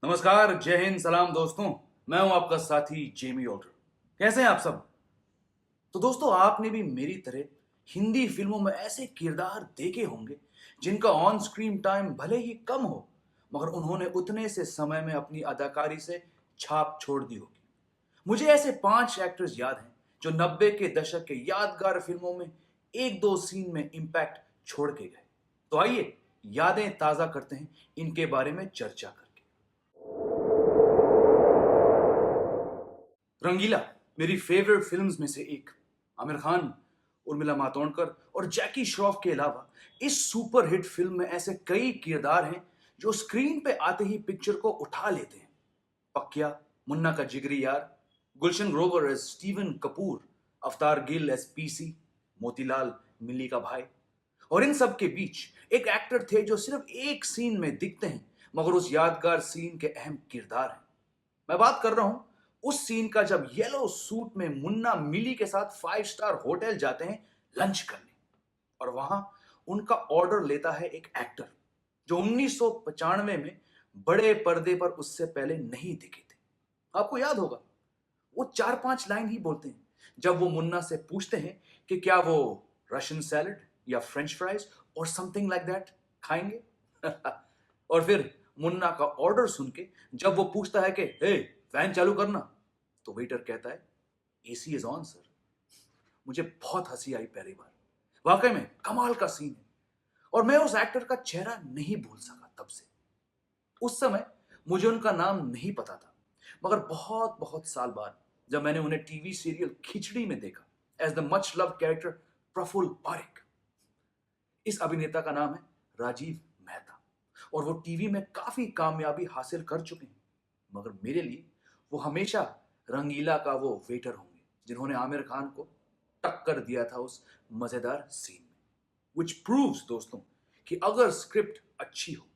नमस्कार, जय हिंद, सलाम दोस्तों। मैं हूं आपका साथी जेमी ऑल्टर। कैसे हैं आप सब? तो दोस्तों, आपने भी मेरी तरह हिंदी फिल्मों में ऐसे किरदार देखे होंगे जिनका ऑन स्क्रीन टाइम भले ही कम हो, मगर उन्होंने उतने से समय में अपनी अदाकारी से छाप छोड़ दी होगी। मुझे ऐसे 5 एक्टर्स याद हैं जो 90 के दशक के यादगार फिल्मों में एक दो सीन में इम्पैक्ट छोड़ के गए। तो आइए यादें ताजा करते हैं इनके बारे में चर्चा करके। रंगीला मेरी फेवरेट फिल्म्स में से एक। आमिर खान, उर्मिला मातोंडकर और जैकी श्रॉफ के अलावा इस सुपर हिट फिल्म में ऐसे कई किरदार हैं जो स्क्रीन पे आते ही पिक्चर को उठा लेते हैं। पक्या, मुन्ना का जिगरी यार, गुलशन ग्रोवर एज स्टीवन कपूर, अवतार गिल एज पीसी, मोतीलाल मिल्ली का भाई। और इन सब के बीच एक एक्टर थे जो सिर्फ एक सीन में दिखते हैं मगर उस यादगार सीन के अहम किरदार हैं। मैं बात कर रहा हूं उस सीन का जब येलो सूट में मुन्ना मिली के साथ 5 स्टार होटल जाते हैं लंच करने, और वहां उनका ऑर्डर लेता है एक एक्टर जो 1995 में बड़े पर्दे पर उससे पहले नहीं दिखे थे। आपको याद होगा, वो 4-5 लाइन ही बोलते हैं जब वो मुन्ना से पूछते हैं कि क्या वो रशियन सैलड या फ्रेंच फ्राइज और समथिंग लाइक दैट खाएंगे। और फिर मुन्ना का ऑर्डर सुन के जब वो पूछता है कि हे, फैन चालू करना, तो वेटर कहता है एसी इज ऑन सर। मुझे बहुत हंसी आई पहली बार। वाकई में कमाल का सीन है और मैं उस एक्टर का चेहरा नहीं भूल सका तब से। उस समय मुझे उनका नाम नहीं पता था, मगर बहुत बहुत साल बाद जब मैंने उन्हें टीवी सीरियल खिचड़ी में देखा as the much love character Praful Parekh. इस अभिनेता का नाम है राजीव मेहता और वो टीवी में काफी कामयाबी हासिल कर चुके हैं, मगर मेरे लिए वो हमेशा रंगीला का वो वेटर होंगे जिन्होंने आमिर खान को टक्कर दिया था उस मजेदार सीन में। विच प्रूव्स दोस्तों कि अगर स्क्रिप्ट अच्छी हो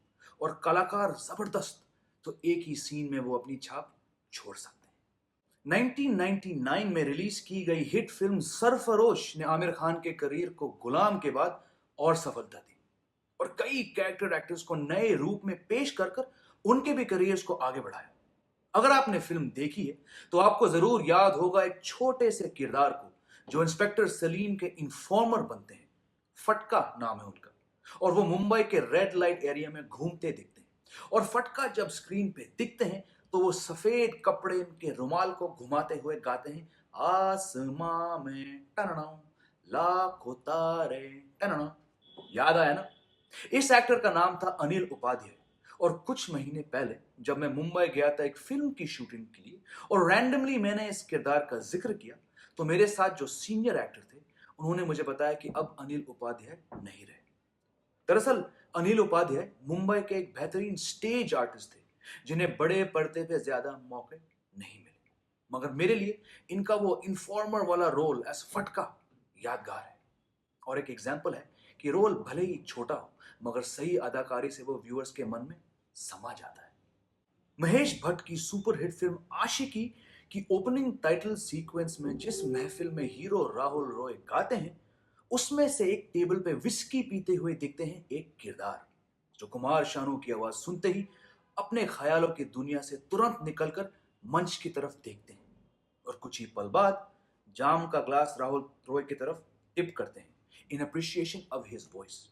और कलाकार जबरदस्त तो एक ही सीन में वो अपनी छाप छोड़ सकते हैं। 1999 में रिलीज की गई हिट फिल्म सरफरोश ने आमिर खान के करियर को गुलाम के बाद और सफलता दी और कई कैरेक्टर एक्टर्स को नए रूप में पेश कर कर उनके भी करियर्स को आगे बढ़ाया। अगर आपने फिल्म देखी है तो आपको जरूर याद होगा एक छोटे से किरदार को जो इंस्पेक्टर सलीम के इन्फॉर्मर बनते हैं। फटका नाम है उनका और वो मुंबई के रेड लाइट एरिया में घूमते दिखते हैं। और फटका जब स्क्रीन पे दिखते हैं तो वो सफेद कपड़े के रुमाल को घुमाते हुए गाते हैं आसमां में टनना लाखों तारे टनना। याद आया ना? इस एक्टर का नाम था अनिल उपाध्याय और कुछ महीने पहले जब मैं मुंबई गया था एक फिल्म की शूटिंग के लिए और रैंडमली मैंने इस किरदार का जिक्र किया तो मेरे साथ जो सीनियर एक्टर थे उन्होंने मुझे बताया कि अब अनिल उपाध्याय नहीं रहे। दरअसल अनिल उपाध्याय मुंबई के एक बेहतरीन स्टेज आर्टिस्ट थे जिन्हें बड़े पर्दे पे ज्यादा मौके नहीं मिले, मगर मेरे लिए इनका वो इन्फॉर्मर वाला रोल एज फटका यादगार है। और एक एग्जाम्पल है कि रोल भले ही छोटा हो मगर सही अदाकारी से वो व्यूअर्स के मन में समा जाता है। महेश भट्ट की सुपरहिट फिल्म आशिकी की ओपनिंग टाइटल सीक्वेंस में जिस महफिल में हीरो राहुल रॉय गाते हैं उसमें से एक टेबल पे विस्की पीते हुए दिखते हैं एक किरदार जो कुमार शानू की आवाज सुनते ही अपने ख्यालों की दुनिया से तुरंत निकलकर मंच की तरफ देखते हैं और कुछ ही पल बाद जाम का ग्लास राहुल रॉय की तरफ टिप करते हैं इन अप्रिशिएशन ऑफ हिज वॉइस।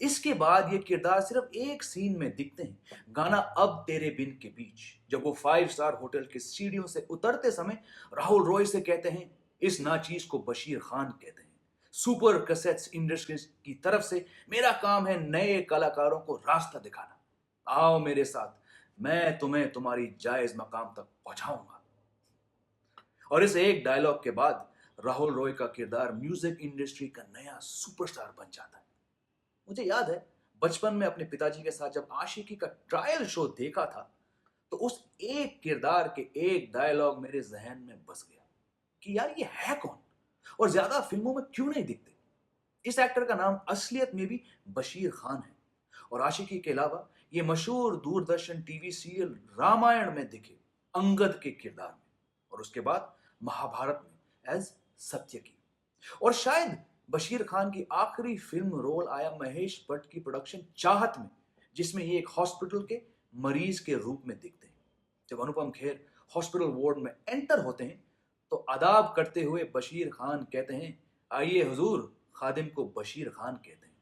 इसके बाद ये किरदार सिर्फ एक सीन में दिखते हैं, गाना अब तेरे बिन के बीच, जब वो 5 स्टार होटल की सीढ़ियों से उतरते समय राहुल रॉय से कहते हैं इस नाचीज को बशीर खान कहते हैं। सुपर कैसेट्स इंडस्ट्रीज की तरफ से मेरा काम है नए कलाकारों को रास्ता दिखाना। आओ मेरे साथ, मैं तुम्हें तुम्हारी जायज मकाम तक पहुंचाऊंगा। और इस एक डायलॉग के बाद राहुल रॉय का किरदार म्यूजिक इंडस्ट्री का नया सुपरस्टार बन जाता है। मुझे याद है बचपन में अपने पिताजी के साथ जब आशिकी का ट्रायल शो देखा था तो उस एक किरदार के एक डायलॉग मेरे जहन में बस गया कि यार ये है कौन और ज्यादा फिल्मों में क्यों नहीं दिखते। इस एक्टर का नाम असलियत में भी बशीर खान है और आशिकी के अलावा ये मशहूर दूरदर्शन टीवी सीरियल रामायण में दिखे अंगद के किरदार में और उसके बाद महाभारत में एज सत्यकी। और शायद बशीर खान की आखिरी फिल्म रोल आया महेश भट्ट की प्रोडक्शन चाहत में जिसमें ये एक हॉस्पिटल के मरीज के रूप में दिखते हैं। जब अनुपम खेर हॉस्पिटल वार्ड में एंटर होते हैं तो आदाब करते हुए बशीर खान कहते हैं, आइए हुजूर, खादिम को बशीर खान कहते हैं।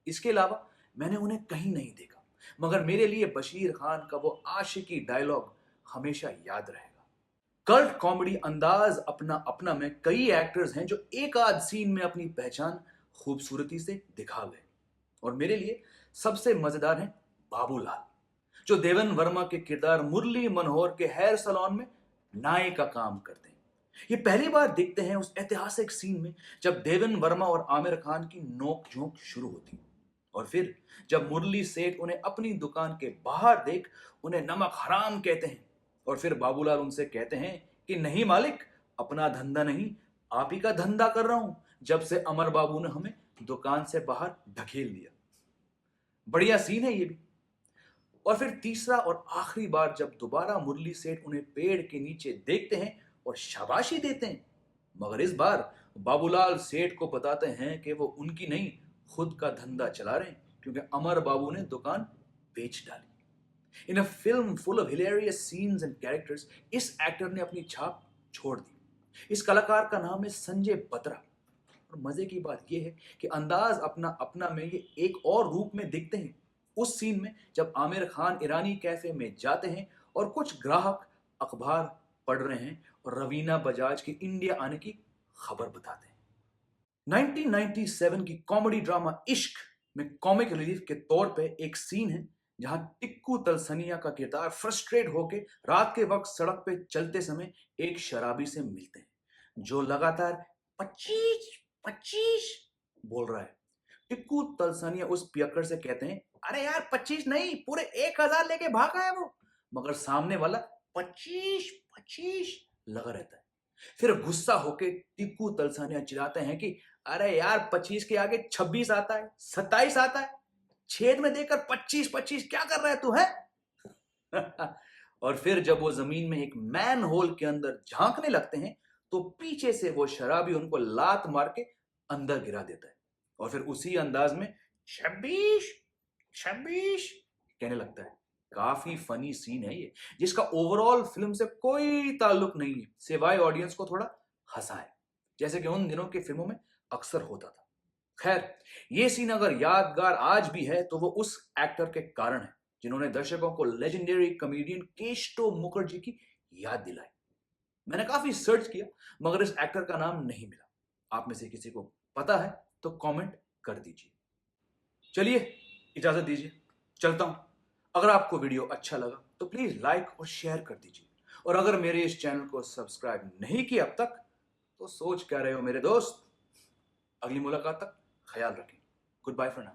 इसके अलावा मैंने उन्हें कहीं नहीं देखा, मगर मेरे लिए बशीर खान का वो आशिकी डायलॉग हमेशा याद रहेगा। कल्ट कॉमेडी अंदाज अपना अपना में कई एक्टर्स हैं जो एक आध सीन में अपनी पहचान खूबसूरती से दिखा गए, और मेरे लिए सबसे मजेदार हैं बाबूलाल, जो देवन वर्मा के किरदार मुरली मनोहर के हेयर सैलून में नाई का काम करते हैं। ये पहली बार दिखते हैं उस ऐतिहासिक सीन में जब देवन वर्मा और आमिर खान की नोक झोंक शुरू होती है, और फिर जब मुरली सेठ उन्हें अपनी दुकान के बाहर देख उन्हें नमक हराम कहते हैं, और फिर बाबूलाल उनसे कहते हैं कि नहीं मालिक, अपना धंधा नहीं, आप ही का धंधा कर रहा हूं, जब से अमर बाबू ने हमें दुकान से बाहर ढकेल दिया। बढ़िया सीन है ये भी। और फिर तीसरा और आखिरी बार जब दोबारा मुरली सेठ उन्हें पेड़ के नीचे देखते हैं और शाबाशी देते हैं, मगर इस बार बाबूलाल सेठ को बताते हैं कि वो उनकी नहीं, खुद का धंधा चला रहे हैं, क्योंकि अमर बाबू ने दुकान बेच डाली। In a film full of hilarious scenes and characters, इस एक्टर ने अपनी छाप छोड़ दी। इस कलाकार का नाम है संजय बत्रा, और मजे की बात यह है कि अंदाज अपना अपना में ये एक और रूप में दिखते हैं उस सीन में जब आमिर खान ईरानी कैफे में जाते हैं और कुछ ग्राहक अखबार पढ़ रहे हैं और रवीना बजाज के इंडिया आने की खबर बताते हैं। 1997 की कॉमेडी ड्रामा इश्क में कॉमिक रिलीफ के तौर पे एक सीन है जहां टिक्कू तलसनिया का किरदार फ्रस्ट्रेट होकर रात के वक्त सड़क पे चलते समय एक शराबी से मिलते हैं जो लगातार 25 25 बोल रहा है। टिक्कू तलसानिया उस पियक्कड़ से कहते हैं, अरे यार 25 नहीं, पूरे 1000 लेके भागा है वो, मगर सामने वाला 25 25 लगा रहता है। फिर गुस्सा होके टिक्कू तलसानिया चिल्लाते हैं कि अरे यार 25 के आगे 26 आता है, 27 आता है, छेद में देकर 25 25 क्या कर रहा है तू है? और फिर जब वो जमीन में एक मैन होल के अंदर झांकने लगते हैं तो पीछे से वो शराबी उनको लात मार के अंदर गिरा देता है, और फिर उसी अंदाज में 26 26 कहने लगता है। काफी फनी सीन है ये, जिसका ओवरऑल फिल्म से कोई ताल्लुक नहीं है, सिवाय ऑडियंस को थोड़ा हंसाए, जैसे कि उन दिनों की फिल्मों में अक्सर होता था। खैर, ये सीन अगर यादगार आज भी है तो वो उस एक्टर के कारण है जिन्होंने दर्शकों को लेजेंडरी कॉमेडियन केशव मुखर्जी की याद दिलाई। मैंने काफी सर्च किया, मगर इस एक्टर का नाम नहीं मिला। आप में से किसी को पता है तो कमेंट कर दीजिए। चलिए, इजाजत दीजिए, चलता हूं। अगर आपको वीडियो अच्छा लगा तो प्लीज लाइक और शेयर कर दीजिए, और अगर मेरे इस चैनल को सब्सक्राइब नहीं किया अब तक तो सोच क्या रहे हो मेरे दोस्त। अगली मुलाकात तक ख्याल रखें। Good bye for now.